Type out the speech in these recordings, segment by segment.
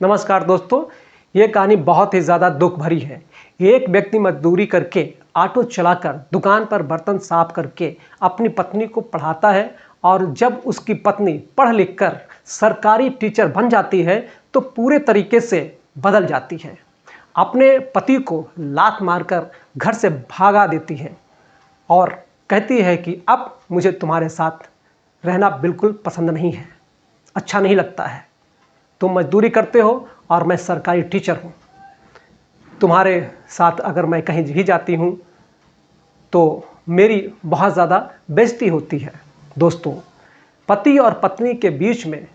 नमस्कार दोस्तों, ये कहानी बहुत ही ज़्यादा दुख भरी है। एक व्यक्ति मजदूरी करके, ऑटो चलाकर, दुकान पर बर्तन साफ करके अपनी पत्नी को पढ़ाता है और जब उसकी पत्नी पढ़ लिख कर सरकारी टीचर बन जाती है तो पूरे तरीके से बदल जाती है। अपने पति को लात मारकर घर से भागा देती है और कहती है कि अब मुझे तुम्हारे साथ रहना बिल्कुल पसंद नहीं है, अच्छा नहीं लगता है। तुम मजदूरी करते हो और मैं सरकारी टीचर हूँ। तुम्हारे साथ अगर मैं कहीं भी जाती हूँ तो मेरी बहुत ज़्यादा बेइज्जती होती है। दोस्तों, पति और पत्नी के बीच में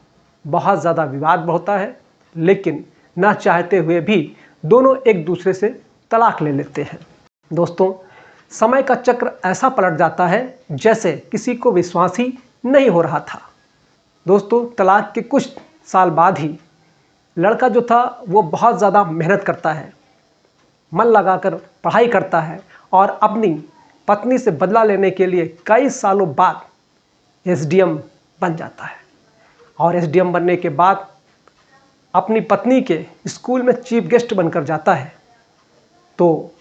बहुत ज़्यादा विवाद होता है, लेकिन ना चाहते हुए भी दोनों एक दूसरे से तलाक ले लेते हैं। दोस्तों, समय का चक्र ऐसा पलट जाता है जैसे किसी को विश्वास ही नहीं हो रहा था। दोस्तों, तलाक के कुछ साल बाद ही लड़का जो था वो बहुत ज़्यादा मेहनत करता है, मन लगाकर पढ़ाई करता है और अपनी पत्नी से बदला लेने के लिए कई सालों बाद एसडीएम बन जाता है। और एसडीएम बनने के बाद अपनी पत्नी के स्कूल में चीफ गेस्ट बनकर जाता है। तो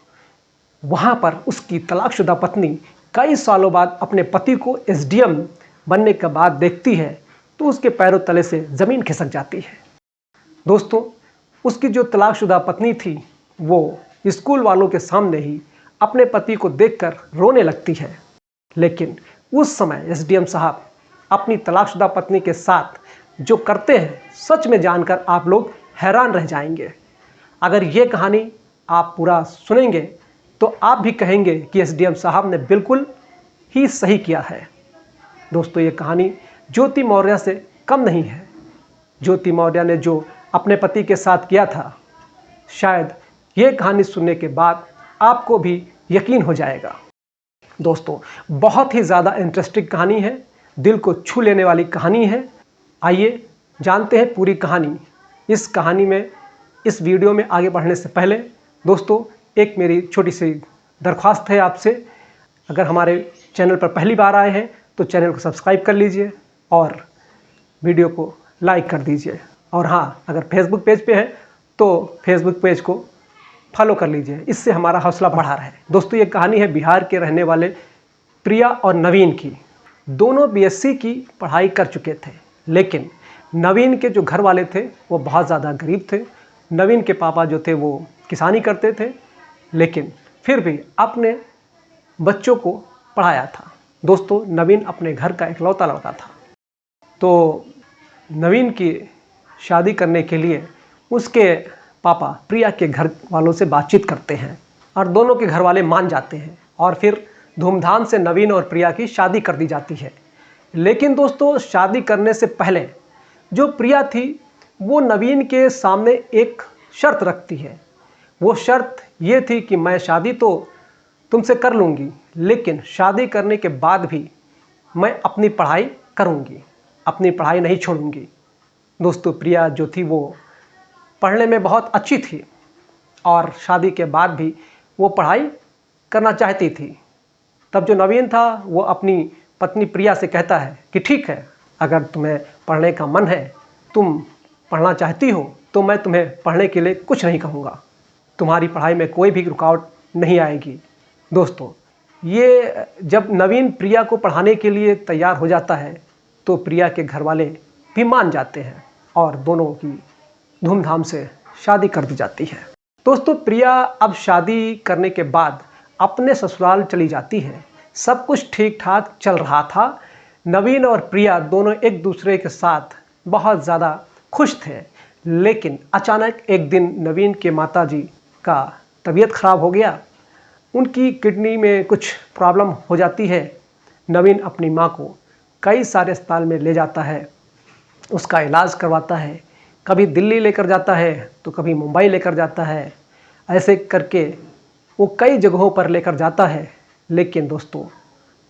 वहाँ पर उसकी तलाकशुदा पत्नी कई सालों बाद अपने पति को एसडीएम बनने के बाद देखती है तो उसके पैरों तले से ज़मीन खिसक जाती है। दोस्तों, उसकी जो तलाकशुदा पत्नी थी वो स्कूल वालों के सामने ही अपने पति को देखकर रोने लगती है। लेकिन उस समय एसडीएम साहब अपनी तलाकशुदा पत्नी के साथ जो करते हैं, सच में जानकर आप लोग हैरान रह जाएंगे। अगर ये कहानी आप पूरा सुनेंगे तो आप भी कहेंगे कि एसडीएम साहब ने बिल्कुल ही सही किया है। दोस्तों, ये कहानी ज्योति मौर्य से कम नहीं है। ज्योति मौर्य ने जो अपने पति के साथ किया था, शायद ये कहानी सुनने के बाद आपको भी यकीन हो जाएगा। दोस्तों, बहुत ही ज़्यादा इंटरेस्टिंग कहानी है, दिल को छू लेने वाली कहानी है। आइए जानते हैं पूरी कहानी। इस कहानी में, इस वीडियो में आगे बढ़ने से पहले दोस्तों, एक मेरी छोटी सी दरख्वास्त है आपसे। अगर हमारे चैनल पर पहली बार आए हैं तो चैनल को सब्सक्राइब कर लीजिए और वीडियो को लाइक कर दीजिए। और हाँ, अगर फेसबुक पेज पे है तो फेसबुक पेज को फॉलो कर लीजिए, इससे हमारा हौसला बढ़ा रहे। दोस्तों, ये कहानी है बिहार के रहने वाले प्रिया और नवीन की। दोनों बीएससी की पढ़ाई कर चुके थे, लेकिन नवीन के जो घर वाले थे वो बहुत ज़्यादा गरीब थे। नवीन के पापा जो थे वो किसानी करते थे, लेकिन फिर भी अपने बच्चों को पढ़ाया था। दोस्तों, नवीन अपने घर का इकलौता लड़का था। तो नवीन की शादी करने के लिए उसके पापा प्रिया के घर वालों से बातचीत करते हैं और दोनों के घर वाले मान जाते हैं और फिर धूमधाम से नवीन और प्रिया की शादी कर दी जाती है। लेकिन दोस्तों, शादी करने से पहले जो प्रिया थी वो नवीन के सामने एक शर्त रखती है। वो शर्त ये थी कि मैं शादी तो तुमसे कर लूँगी, लेकिन शादी करने के बाद भी मैं अपनी पढ़ाई करूँगी, अपनी पढ़ाई नहीं छोड़ूंगी। दोस्तों, प्रिया जो थी वो पढ़ने में बहुत अच्छी थी और शादी के बाद भी वो पढ़ाई करना चाहती थी। तब जो नवीन था वो अपनी पत्नी प्रिया से कहता है कि ठीक है, अगर तुम्हें पढ़ने का मन है, तुम पढ़ना चाहती हो, तो मैं तुम्हें पढ़ने के लिए कुछ नहीं कहूँगा, तुम्हारी पढ़ाई में कोई भी रुकावट नहीं आएगी। दोस्तों, ये जब नवीन प्रिया को पढ़ाने के लिए तैयार हो जाता है तो प्रिया के घर वाले भी मान जाते हैं और दोनों की धूमधाम से शादी कर दी जाती है। दोस्तों, प्रिया अब शादी करने के बाद अपने ससुराल चली जाती है। सब कुछ ठीक ठाक चल रहा था। नवीन और प्रिया दोनों एक दूसरे के साथ बहुत ज़्यादा खुश थे, लेकिन अचानक एक दिन नवीन के माताजी का तबीयत ख़राब हो गया। उनकी किडनी में कुछ प्रॉब्लम हो जाती है। नवीन अपनी माँ को कई सारे अस्पताल में ले जाता है, उसका इलाज करवाता है। कभी दिल्ली लेकर जाता है तो कभी मुंबई लेकर जाता है। ऐसे करके वो कई जगहों पर लेकर जाता है, लेकिन दोस्तों,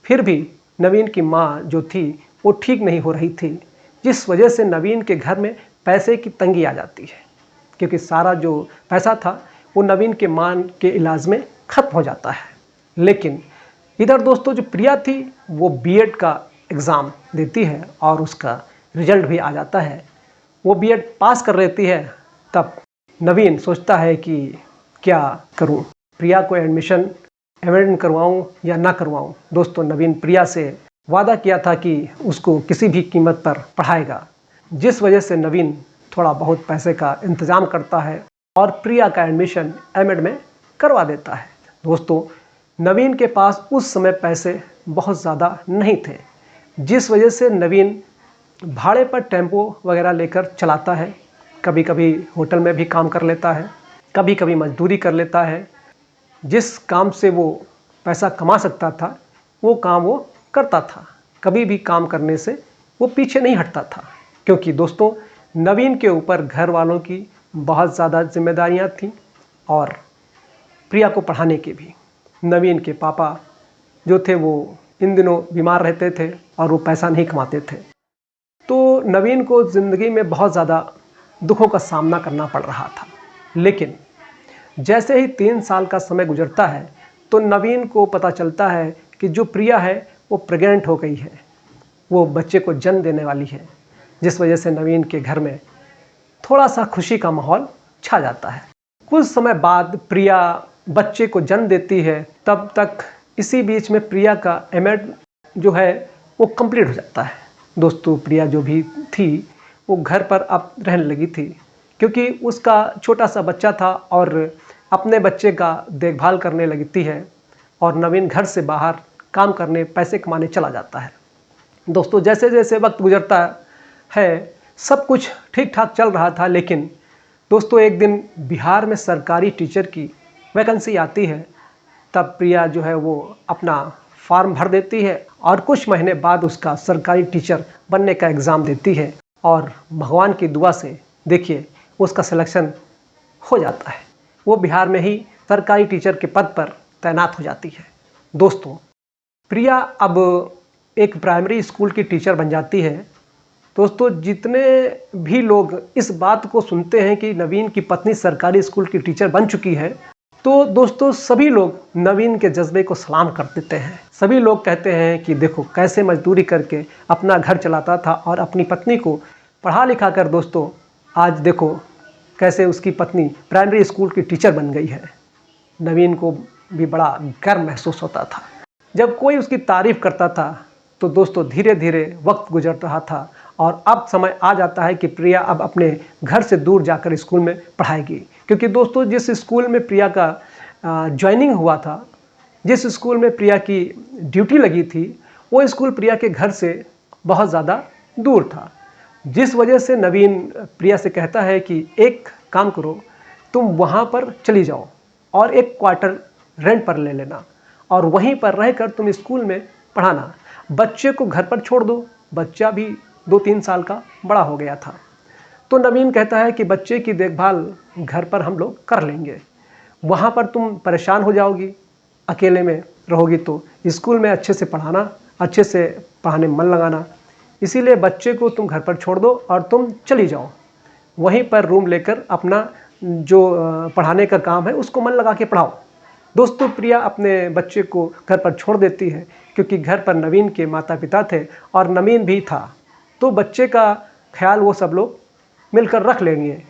फिर भी नवीन की माँ जो थी वो ठीक नहीं हो रही थी, जिस वजह से नवीन के घर में पैसे की तंगी आ जाती है, क्योंकि सारा जो पैसा था वो नवीन के माँ के इलाज में ख़त्म हो जाता है। लेकिन इधर दोस्तों, जो प्रिया थी वो बीएड का एग्ज़ाम देती है और उसका रिजल्ट भी आ जाता है। वो बीएड पास कर लेती है तब नवीन सोचता है कि क्या करूं, प्रिया को एडमिशन करवाऊं या ना करवाऊं। दोस्तों, नवीन प्रिया से वादा किया था कि उसको किसी भी कीमत पर पढ़ाएगा, जिस वजह से नवीन थोड़ा बहुत पैसे का इंतज़ाम करता है और प्रिया का एडमिशन एमएड में करवा देता है। दोस्तों, नवीन के पास उस समय पैसे बहुत ज़्यादा नहीं थे, जिस वजह से नवीन भाड़े पर टेम्पो वगैरह लेकर चलाता है। कभी कभी होटल में भी काम कर लेता है, कभी कभी मजदूरी कर लेता है। जिस काम से वो पैसा कमा सकता था वो काम वो करता था। कभी भी काम करने से वो पीछे नहीं हटता था, क्योंकि दोस्तों नवीन के ऊपर घर वालों की बहुत ज़्यादा जिम्मेदारियां थीं और प्रिया को पढ़ाने की भी। नवीन के पापा जो थे वो इन दिनों बीमार रहते थे और वो पैसा नहीं कमाते थे, तो नवीन को ज़िंदगी में बहुत ज़्यादा दुखों का सामना करना पड़ रहा था। लेकिन जैसे ही 3 साल का समय गुजरता है तो नवीन को पता चलता है कि जो प्रिया है वो प्रेग्नेंट हो गई है, वो बच्चे को जन्म देने वाली है, जिस वजह से नवीन के घर में थोड़ा सा खुशी का माहौल छा जाता है। कुछ समय बाद प्रिया बच्चे को जन्म देती है। तब तक इसी बीच में प्रिया का एमएड जो है वो कंप्लीट हो जाता है। दोस्तों, प्रिया जो भी थी वो घर पर अब रहने लगी थी, क्योंकि उसका छोटा सा बच्चा था और अपने बच्चे का देखभाल करने लगती है और नवीन घर से बाहर काम करने पैसे कमाने चला जाता है। दोस्तों, जैसे जैसे वक्त गुजरता है सब कुछ ठीक ठाक चल रहा था, लेकिन दोस्तों एक दिन बिहार में सरकारी टीचर की वैकेंसी आती है। तब प्रिया जो है वो अपना फॉर्म भर देती है और कुछ महीने बाद उसका सरकारी टीचर बनने का एग्ज़ाम देती है और भगवान की दुआ से देखिए उसका सिलेक्शन हो जाता है। वो बिहार में ही सरकारी टीचर के पद पर तैनात हो जाती है। दोस्तों, प्रिया अब एक प्राइमरी स्कूल की टीचर बन जाती है। दोस्तों, जितने भी लोग इस बात को सुनते हैं कि नवीन की पत्नी सरकारी स्कूल की टीचर बन चुकी है, तो दोस्तों सभी लोग नवीन के जज्बे को सलाम कर देते हैं। सभी लोग कहते हैं कि देखो कैसे मजदूरी करके अपना घर चलाता था और अपनी पत्नी को पढ़ा लिखा कर दोस्तों आज देखो कैसे उसकी पत्नी प्राइमरी स्कूल की टीचर बन गई है। नवीन को भी बड़ा गर्व महसूस होता था जब कोई उसकी तारीफ़ करता था। तो दोस्तों धीरे धीरे वक्त गुजर रहा था और अब समय आ जाता है कि प्रिया अब अपने घर से दूर जाकर स्कूल में पढ़ाएगी, क्योंकि दोस्तों जिस स्कूल में प्रिया का ज्वाइनिंग हुआ था, जिस स्कूल में प्रिया की ड्यूटी लगी थी, वो स्कूल प्रिया के घर से बहुत ज़्यादा दूर था, जिस वजह से नवीन प्रिया से कहता है कि एक काम करो, तुम वहाँ पर चली जाओ और एक क्वार्टर रेंट पर ले लेना और वहीं पर रहकर तुम स्कूल में पढ़ाना। बच्चे को घर पर छोड़ दो, बच्चा भी 2-3 साल का बड़ा हो गया था। तो नवीन कहता है कि बच्चे की देखभाल घर पर हम लोग कर लेंगे, वहाँ पर तुम परेशान हो जाओगी, अकेले में रहोगी, तो स्कूल में अच्छे से पढ़ाना, अच्छे से पढ़ाने में मन लगाना, इसीलिए बच्चे को तुम घर पर छोड़ दो और तुम चली जाओ, वहीं पर रूम लेकर अपना जो पढ़ाने का काम है उसको मन लगा के पढ़ाओ। दोस्तों प्रिया अपने बच्चे को घर पर छोड़ देती है, क्योंकि घर पर नवीन के माता पिता थे और नवीन भी था, तो बच्चे का ख्याल वो सब लोग मिलकर रख लेंगे।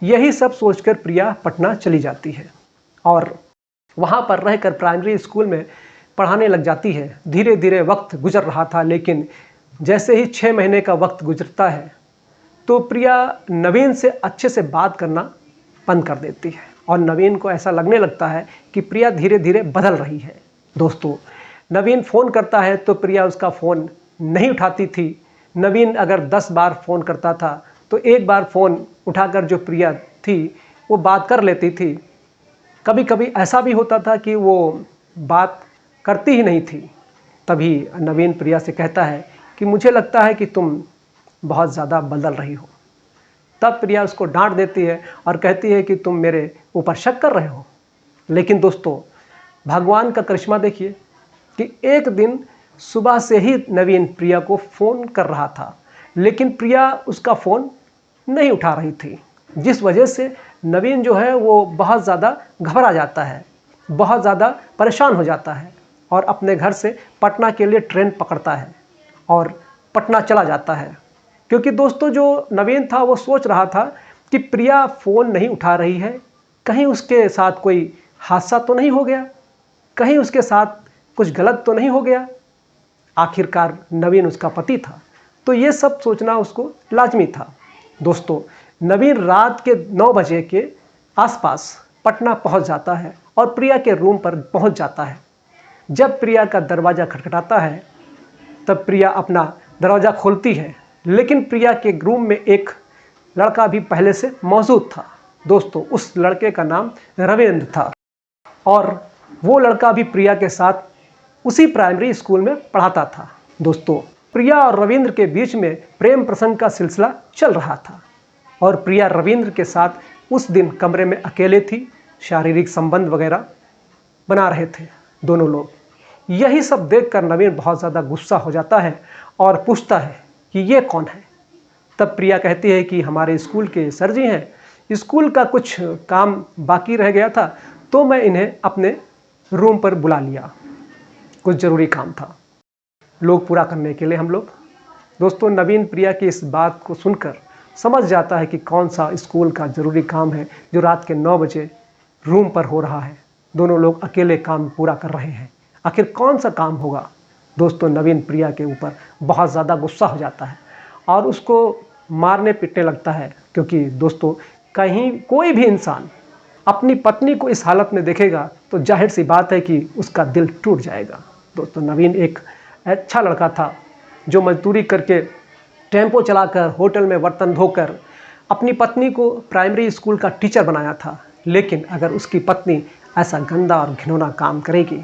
यही सब सोचकर प्रिया पटना चली जाती है और वहाँ पर रहकर प्राइमरी स्कूल में पढ़ाने लग जाती है। धीरे धीरे वक्त गुजर रहा था, लेकिन जैसे ही 6 महीने का वक्त गुजरता है तो प्रिया नवीन से अच्छे से बात करना बंद कर देती है और नवीन को ऐसा लगने लगता है कि प्रिया धीरे धीरे बदल रही है। दोस्तों, नवीन फ़ोन करता है तो प्रिया उसका फ़ोन नहीं उठाती थी। नवीन अगर 10 बार फ़ोन करता था तो एक बार फ़ोन उठाकर जो प्रिया थी वो बात कर लेती थी। कभी कभी ऐसा भी होता था कि वो बात करती ही नहीं थी। तभी नवीन प्रिया से कहता है कि मुझे लगता है कि तुम बहुत ज़्यादा बदल रही हो। तब प्रिया उसको डांट देती है और कहती है कि तुम मेरे ऊपर शक कर रहे हो। लेकिन दोस्तों भगवान का करिश्मा देखिए कि एक दिन सुबह से ही नवीन प्रिया को फ़ोन कर रहा था, लेकिन प्रिया उसका फ़ोन नहीं उठा रही थी, जिस वजह से नवीन जो है वो बहुत ज़्यादा घबरा जाता है, बहुत ज़्यादा परेशान हो जाता है और अपने घर से पटना के लिए ट्रेन पकड़ता है और पटना चला जाता है। क्योंकि दोस्तों जो नवीन था वो सोच रहा था कि प्रिया फ़ोन नहीं उठा रही है, कहीं उसके साथ कोई हादसा तो नहीं हो गया, कहीं उसके साथ कुछ गलत तो नहीं हो गया। आखिरकार नवीन उसका पति था, तो ये सब सोचना उसको लाजमी था। दोस्तों, नवीन रात के 9 बजे के आसपास पटना पहुंच जाता है और प्रिया के रूम पर पहुंच जाता है। जब प्रिया का दरवाज़ा खटखटाता है तब प्रिया अपना दरवाज़ा खोलती है, लेकिन प्रिया के रूम में एक लड़का भी पहले से मौजूद था। दोस्तों, उस लड़के का नाम रविंद्र था और वो लड़का भी प्रिया के साथ उसी प्राइमरी स्कूल में पढ़ाता था। दोस्तों, प्रिया और रविंद्र के बीच में प्रेम प्रसंग का सिलसिला चल रहा था और प्रिया रविंद्र के साथ उस दिन कमरे में अकेले थी, शारीरिक संबंध वगैरह बना रहे थे दोनों लोग। यही सब देखकर नवीन बहुत ज़्यादा गुस्सा हो जाता है और पूछता है कि ये कौन है। तब प्रिया कहती है कि हमारे स्कूल के सर जी हैं, स्कूल का कुछ काम बाकी रह गया था तो मैं इन्हें अपने रूम पर बुला लिया, कुछ ज़रूरी काम था लोग पूरा करने के लिए हम लोग। दोस्तों, नवीन प्रिया की इस बात को सुनकर समझ जाता है कि कौन सा स्कूल का ज़रूरी काम है जो रात के 9 बजे रूम पर हो रहा है। दोनों लोग अकेले काम पूरा कर रहे हैं, आखिर कौन सा काम होगा। दोस्तों, नवीन प्रिया के ऊपर बहुत ज़्यादा गुस्सा हो जाता है और उसको मारने पीटने लगता है, क्योंकि दोस्तों कहीं कोई भी इंसान अपनी पत्नी को इस हालत में देखेगा तो जाहिर सी बात है कि उसका दिल टूट जाएगा। दोस्तों, नवीन एक अच्छा लड़का था जो मजदूरी करके, टेम्पो चलाकर, होटल में बर्तन धोकर अपनी पत्नी को प्राइमरी स्कूल का टीचर बनाया था। लेकिन अगर उसकी पत्नी ऐसा गंदा और घिनौना काम करेगी,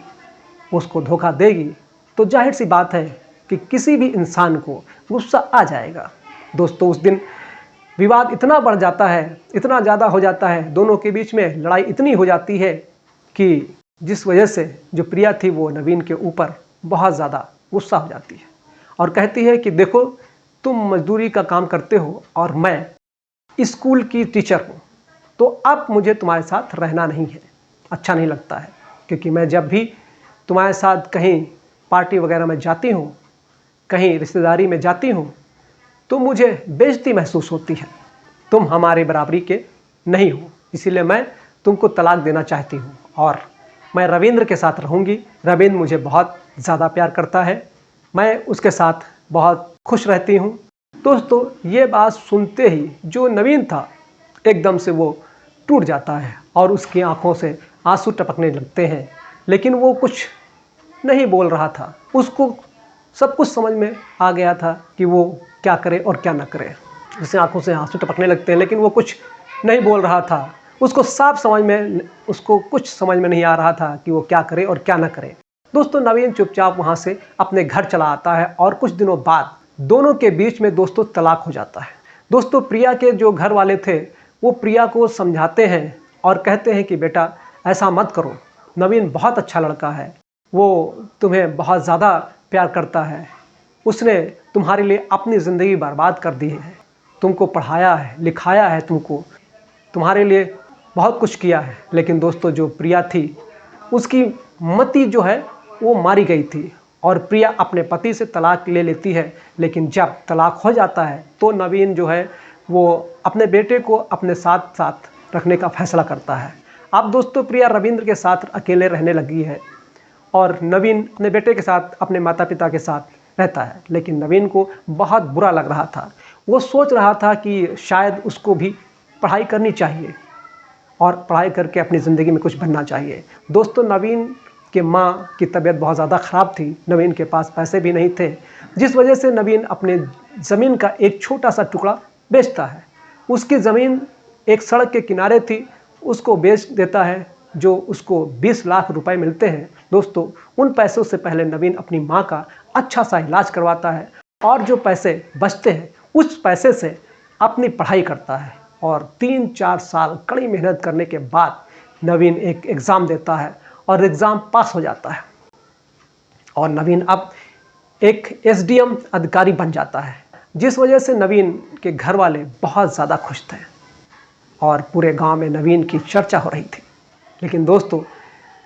उसको धोखा देगी, तो जाहिर सी बात है कि किसी भी इंसान को गुस्सा आ जाएगा। दोस्तों, उस दिन विवाद इतना बढ़ जाता है, इतना ज़्यादा हो जाता है, दोनों के बीच में लड़ाई इतनी हो जाती है कि जिस वजह से जो प्रिया थी वो नवीन के ऊपर बहुत ज़्यादा गुस्सा हो जाती है और कहती है कि देखो, तुम मजदूरी का काम करते हो और मैं स्कूल की टीचर हूँ, तो अब मुझे तुम्हारे साथ रहना नहीं है, अच्छा नहीं लगता है, क्योंकि मैं जब भी तुम्हारे साथ कहीं पार्टी वगैरह में जाती हूँ, कहीं रिश्तेदारी में जाती हूँ, तो मुझे बेइज्जती महसूस होती है। तुम हमारे बराबरी के नहीं हो, इसीलिए मैं तुमको तलाक देना चाहती हूँ और मैं रविंद्र के साथ रहूँगी। रविंद्र मुझे बहुत ज़्यादा प्यार करता है, मैं उसके साथ बहुत खुश रहती हूँ। दोस्तों, ये बात सुनते ही जो नवीन था एकदम से वो टूट जाता है और उसकी आंखों से आंसू टपकने लगते हैं, लेकिन वो कुछ नहीं बोल रहा था। उसको सब कुछ समझ में आ गया था कि वो क्या करे और क्या ना करे। उससे आंखों से आंसू टपकने लगते हैं, लेकिन वो कुछ नहीं बोल रहा था। उसको कुछ समझ में नहीं आ रहा था कि वो क्या करे और क्या ना करे। दोस्तों, नवीन चुपचाप वहाँ से अपने घर चला आता है और कुछ दिनों बाद दोनों के बीच में दोस्तों तलाक हो जाता है। दोस्तों, प्रिया के जो घर वाले थे वो प्रिया को समझाते हैं और कहते हैं कि बेटा ऐसा मत करो, नवीन बहुत अच्छा लड़का है, वो तुम्हें बहुत ज़्यादा प्यार करता है, उसने तुम्हारे लिए अपनी ज़िंदगी बर्बाद कर दी है, तुमको पढ़ाया है, लिखाया है, तुमको तुम्हारे लिए बहुत कुछ किया है। लेकिन दोस्तों, जो प्रिया थी उसकी मति जो है वो मारी गई थी और प्रिया अपने पति से तलाक ले लेती है। लेकिन जब तलाक हो जाता है तो नवीन जो है वो अपने बेटे को अपने साथ साथ रखने का फैसला करता है। अब दोस्तों, प्रिया रविंद्र के साथ अकेले रहने लगी है और नवीन अपने बेटे के साथ, अपने माता पिता के साथ रहता है। लेकिन नवीन को बहुत बुरा लग रहा था, वो सोच रहा था कि शायद उसको भी पढ़ाई करनी चाहिए और पढ़ाई करके अपनी ज़िंदगी में कुछ बनना चाहिए। दोस्तों, नवीन के माँ की तबीयत बहुत ज़्यादा ख़राब थी, नवीन के पास पैसे भी नहीं थे, जिस वजह से नवीन अपने ज़मीन का एक छोटा सा टुकड़ा बेचता है। उसकी ज़मीन एक सड़क के किनारे थी, उसको बेच देता है, जो उसको 20 लाख रुपए मिलते हैं। दोस्तों, उन पैसों से पहले नवीन अपनी माँ का अच्छा सा इलाज करवाता है और जो पैसे बचते हैं उस पैसे से अपनी पढ़ाई करता है और 3-4 साल कड़ी मेहनत करने के बाद नवीन एक एग्ज़ाम देता है और एग्ज़ाम पास हो जाता है और नवीन अब एक एसडीएम अधिकारी बन जाता है, जिस वजह से नवीन के घर वाले बहुत ज़्यादा खुश थे और पूरे गांव में नवीन की चर्चा हो रही थी। लेकिन दोस्तों,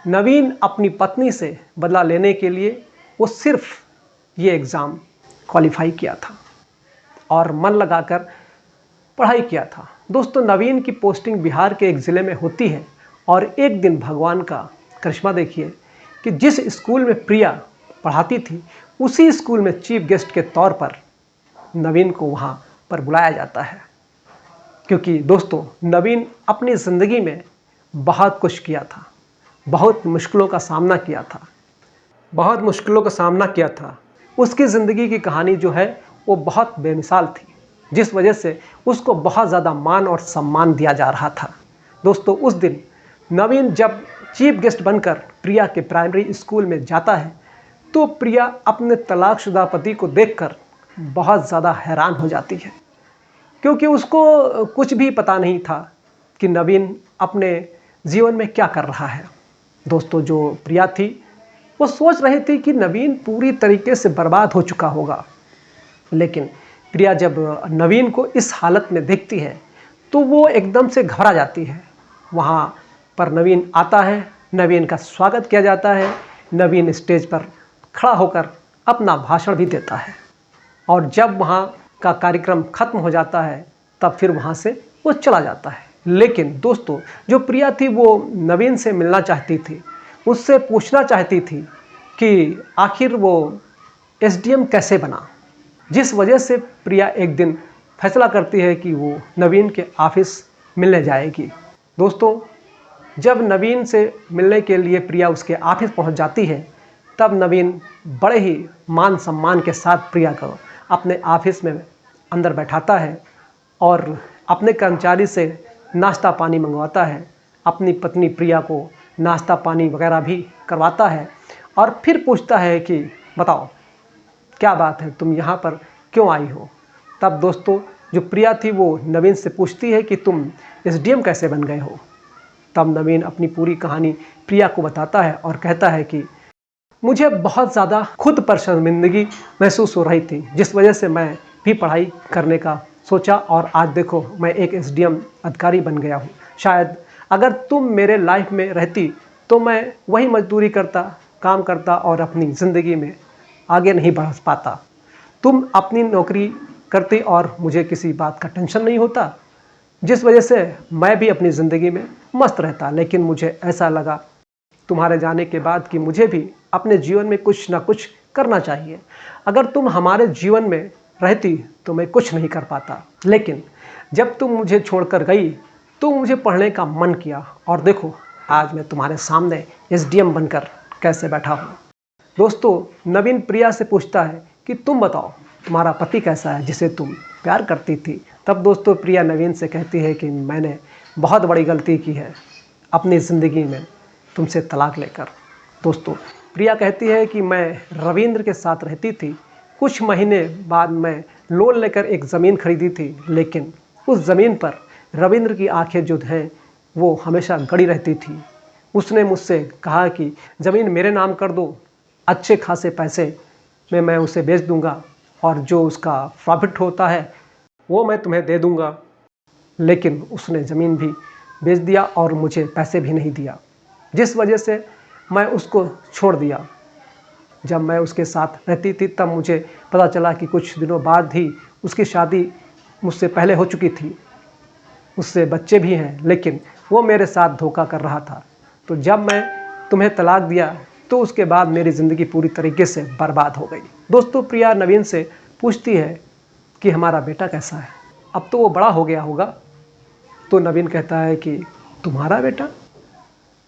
नवीन अपनी पत्नी से बदला लेने के लिए वो सिर्फ ये एग्ज़ाम क्वालिफाई किया था और मन लगाकर पढ़ाई किया था। दोस्तों, नवीन की पोस्टिंग बिहार के एक ज़िले में होती है और एक दिन भगवान का करिश्मा देखिए कि जिस स्कूल में प्रिया पढ़ाती थी उसी स्कूल में चीफ गेस्ट के तौर पर नवीन को वहाँ पर बुलाया जाता है। क्योंकि दोस्तों, नवीन अपनी ज़िंदगी में बहुत कुछ किया था, बहुत मुश्किलों का सामना किया था, बहुत मुश्किलों का सामना किया था। उसकी ज़िंदगी की कहानी जो है वो बहुत बेमिसाल थी, जिस वजह से उसको बहुत ज़्यादा मान और सम्मान दिया जा रहा था। दोस्तों, उस दिन नवीन जब चीफ गेस्ट बनकर प्रिया के प्राइमरी स्कूल में जाता है तो प्रिया अपने तलाकशुदा पति को देखकर बहुत ज़्यादा हैरान हो जाती है, क्योंकि उसको कुछ भी पता नहीं था कि नवीन अपने जीवन में क्या कर रहा है। दोस्तों, जो प्रिया थी वो सोच रही थी कि नवीन पूरी तरीके से बर्बाद हो चुका होगा, लेकिन प्रिया जब नवीन को इस हालत में देखती है तो वो एकदम से घबरा जाती है। वहाँ पर नवीन आता है, नवीन का स्वागत किया जाता है, नवीन स्टेज पर खड़ा होकर अपना भाषण भी देता है और जब वहाँ का कार्यक्रम खत्म हो जाता है तब फिर वहाँ से वो चला जाता है। लेकिन दोस्तों, जो प्रिया थी वो नवीन से मिलना चाहती थी, उससे पूछना चाहती थी कि आखिर वो एसडीएम कैसे बना, जिस वजह से प्रिया एक दिन फैसला करती है कि वो नवीन के ऑफिस मिलने जाएगी। दोस्तों, जब नवीन से मिलने के लिए प्रिया उसके ऑफिस पहुंच जाती है तब नवीन बड़े ही मान सम्मान के साथ प्रिया को अपने ऑफिस में अंदर बैठाता है और अपने कर्मचारी से नाश्ता पानी मंगवाता है, अपनी पत्नी प्रिया को नाश्ता पानी वगैरह भी करवाता है और फिर पूछता है कि बताओ क्या बात है, तुम यहाँ पर क्यों आई हो। तब दोस्तों, जो प्रिया थी वो नवीन से पूछती है कि तुम एसडीएम कैसे बन गए हो। तब नवीन अपनी पूरी कहानी प्रिया को बताता है और कहता है कि मुझे बहुत ज़्यादा खुद पर शर्मिंदगी महसूस हो रही थी, जिस वजह से मैं भी पढ़ाई करने का सोचा और आज देखो मैं एक एसडीएम अधिकारी बन गया हूँ। शायद अगर तुम मेरे लाइफ में रहती तो मैं वही मजदूरी करता, काम करता और अपनी ज़िंदगी में आगे नहीं बढ़ पाता। तुम अपनी नौकरी करती और मुझे किसी बात का टेंशन नहीं होता, जिस वजह से मैं भी अपनी ज़िंदगी में मस्त रहता। लेकिन मुझे ऐसा लगा तुम्हारे जाने के बाद कि मुझे भी अपने जीवन में कुछ ना कुछ करना चाहिए। अगर तुम हमारे जीवन में रहती तो मैं कुछ नहीं कर पाता, लेकिन जब तुम मुझे छोड़कर गई तो मुझे पढ़ने का मन किया और देखो आज मैं तुम्हारे सामने एसडीएम बनकर कैसे बैठा हूँ। दोस्तों, नवीन प्रिया से पूछता है कि तुम बताओ तुम्हारा पति कैसा है जिसे तुम प्यार करती थी। तब दोस्तों, प्रिया नवीन से कहती है कि मैंने बहुत बड़ी गलती की है अपनी ज़िंदगी में तुमसे तलाक लेकर। दोस्तों, प्रिया कहती है कि मैं रविंद्र के साथ रहती थी, कुछ महीने बाद मैं लोन लेकर एक ज़मीन खरीदी थी, लेकिन उस ज़मीन पर रविंद्र की आंखें जो हैं वो हमेशा गड़ी रहती थी। उसने मुझसे कहा कि ज़मीन मेरे नाम कर दो, अच्छे खासे पैसे में मैं उसे बेच दूंगा और जो उसका प्रॉफिट होता है वो मैं तुम्हें दे दूंगा। लेकिन उसने ज़मीन भी बेच दिया और मुझे पैसे भी नहीं दिया, जिस वजह से मैं उसको छोड़ दिया। जब मैं उसके साथ रहती थी तब मुझे पता चला कि कुछ दिनों बाद ही उसकी शादी मुझसे पहले हो चुकी थी, उससे बच्चे भी हैं, लेकिन वो मेरे साथ धोखा कर रहा था। तो जब मैं तुम्हें तलाक दिया तो उसके बाद मेरी ज़िंदगी पूरी तरीके से बर्बाद हो गई। दोस्तों, प्रिया नवीन से पूछती है कि हमारा बेटा कैसा है, अब तो वो बड़ा हो गया होगा। तो नवीन कहता है कि तुम्हारा बेटा?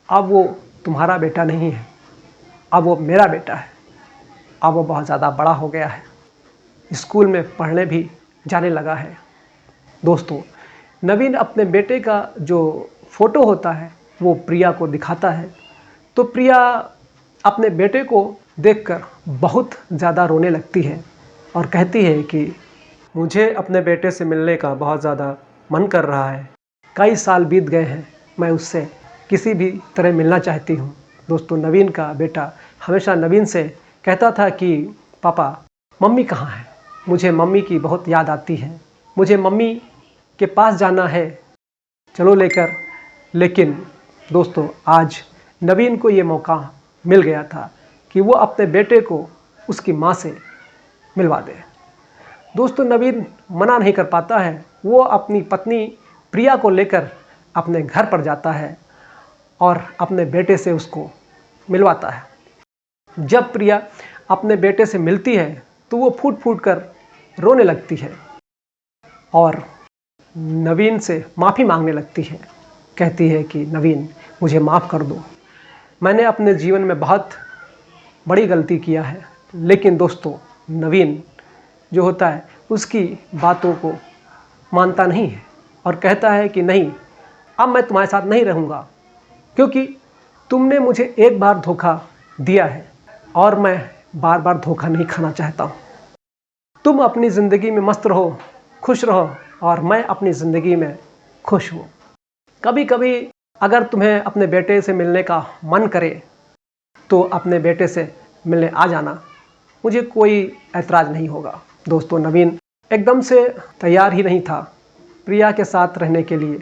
अब वो तुम्हारा बेटा नहीं है, अब वो मेरा बेटा है। अब वो बहुत ज़्यादा बड़ा हो गया है, स्कूल में पढ़ने भी जाने लगा है। दोस्तों, नवीन अपने बेटे का जो फ़ोटो होता है वो प्रिया को दिखाता है, तो प्रिया अपने बेटे को देखकर बहुत ज़्यादा रोने लगती है और कहती है कि मुझे अपने बेटे से मिलने का बहुत ज़्यादा मन कर रहा है, कई साल बीत गए हैं, मैं उससे किसी भी तरह मिलना चाहती हूँ। दोस्तों, नवीन का बेटा हमेशा नवीन से कहता था कि पापा मम्मी कहाँ है, मुझे मम्मी की बहुत याद आती है, मुझे मम्मी के पास जाना है, चलो लेकर। लेकिन दोस्तों, आज नवीन को ये मौका मिल गया था कि वो अपने बेटे को उसकी माँ से मिलवा दे। दोस्तों, नवीन मना नहीं कर पाता है वो अपनी पत्नी प्रिया को लेकर अपने घर पर जाता है और अपने बेटे से उसको मिलवाता है। जब प्रिया अपने बेटे से मिलती है तो वो फूट फूट कर रोने लगती है और नवीन से माफ़ी मांगने लगती है। कहती है कि नवीन, मुझे माफ़ कर दो, मैंने अपने जीवन में बहुत बड़ी गलती किया है। लेकिन दोस्तों, नवीन जो होता है उसकी बातों को मानता नहीं है और कहता है कि नहीं, अब मैं तुम्हारे साथ नहीं रहूँगा, क्योंकि तुमने मुझे एक बार धोखा दिया है और मैं बार बार धोखा नहीं खाना चाहता हूँ। तुम अपनी ज़िंदगी में मस्त रहो, खुश रहो और मैं अपनी ज़िंदगी में खुश हूँ। कभी कभी अगर तुम्हें अपने बेटे से मिलने का मन करे तो अपने बेटे से मिलने आ जाना, मुझे कोई ऐतराज़ नहीं होगा। दोस्तों, नवीन एकदम से तैयार ही नहीं था प्रिया के साथ रहने के लिए,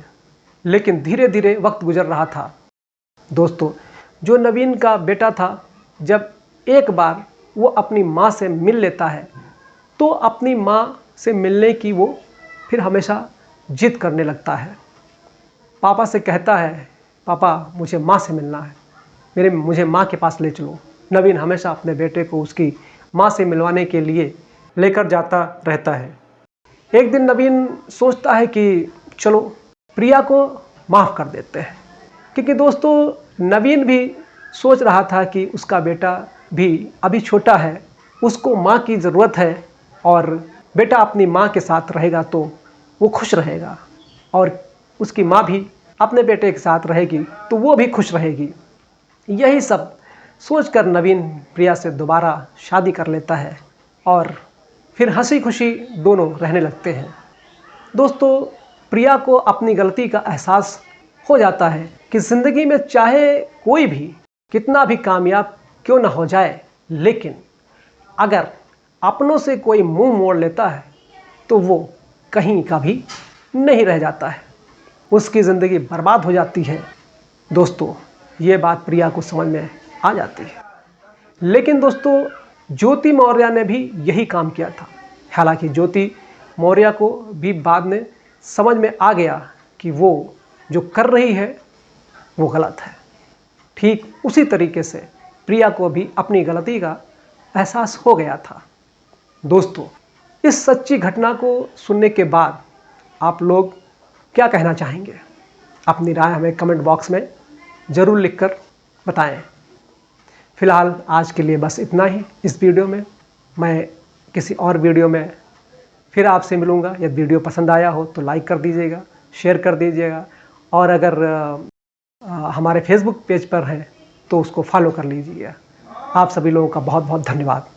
लेकिन धीरे धीरे वक्त गुजर रहा था। दोस्तों, जो नवीन का बेटा था, जब एक बार वो अपनी माँ से मिल लेता है तो अपनी माँ से मिलने की वो फिर हमेशा जिद करने लगता है। पापा से कहता है, पापा मुझे माँ से मिलना है, मुझे माँ के पास ले चलो। नवीन हमेशा अपने बेटे को उसकी माँ से मिलवाने के लिए लेकर जाता रहता है। एक दिन नवीन सोचता है कि चलो प्रिया को माफ़ कर देते हैं, क्योंकि दोस्तों नवीन भी सोच रहा था कि उसका बेटा भी अभी छोटा है, उसको माँ की ज़रूरत है और बेटा अपनी माँ के साथ रहेगा तो वो खुश रहेगा और उसकी माँ भी अपने बेटे के साथ रहेगी तो वो भी खुश रहेगी। यही सब सोचकर नवीन प्रिया से दोबारा शादी कर लेता है और फिर हंसी खुशी दोनों रहने लगते हैं। दोस्तों, प्रिया को अपनी गलती का एहसास हो जाता है कि ज़िंदगी में चाहे कोई भी कितना भी कामयाब क्यों ना हो जाए, लेकिन अगर अपनों से कोई मुंह मोड़ लेता है तो वो कहीं का भी नहीं रह जाता है, उसकी ज़िंदगी बर्बाद हो जाती है। दोस्तों, ये बात प्रिया को समझ में आ जाती है। लेकिन दोस्तों, ज्योति मौर्य ने भी यही काम किया था। हालांकि ज्योति मौर्य को भी बाद में समझ में आ गया कि वो जो कर रही है वो गलत है। ठीक उसी तरीके से प्रिया को भी अपनी गलती का एहसास हो गया था। दोस्तों, इस सच्ची घटना को सुनने के बाद आप लोग क्या कहना चाहेंगे? अपनी राय हमें कमेंट बॉक्स में ज़रूर लिखकर बताएं। फ़िलहाल आज के लिए बस इतना ही इस वीडियो में। मैं किसी और वीडियो में फिर आपसे मिलूँगा। यदि वीडियो पसंद आया हो तो लाइक कर दीजिएगा, शेयर कर दीजिएगा और अगर हमारे फेसबुक पेज पर हैं तो उसको फॉलो कर लीजिएगा। आप सभी लोगों का बहुत बहुत धन्यवाद।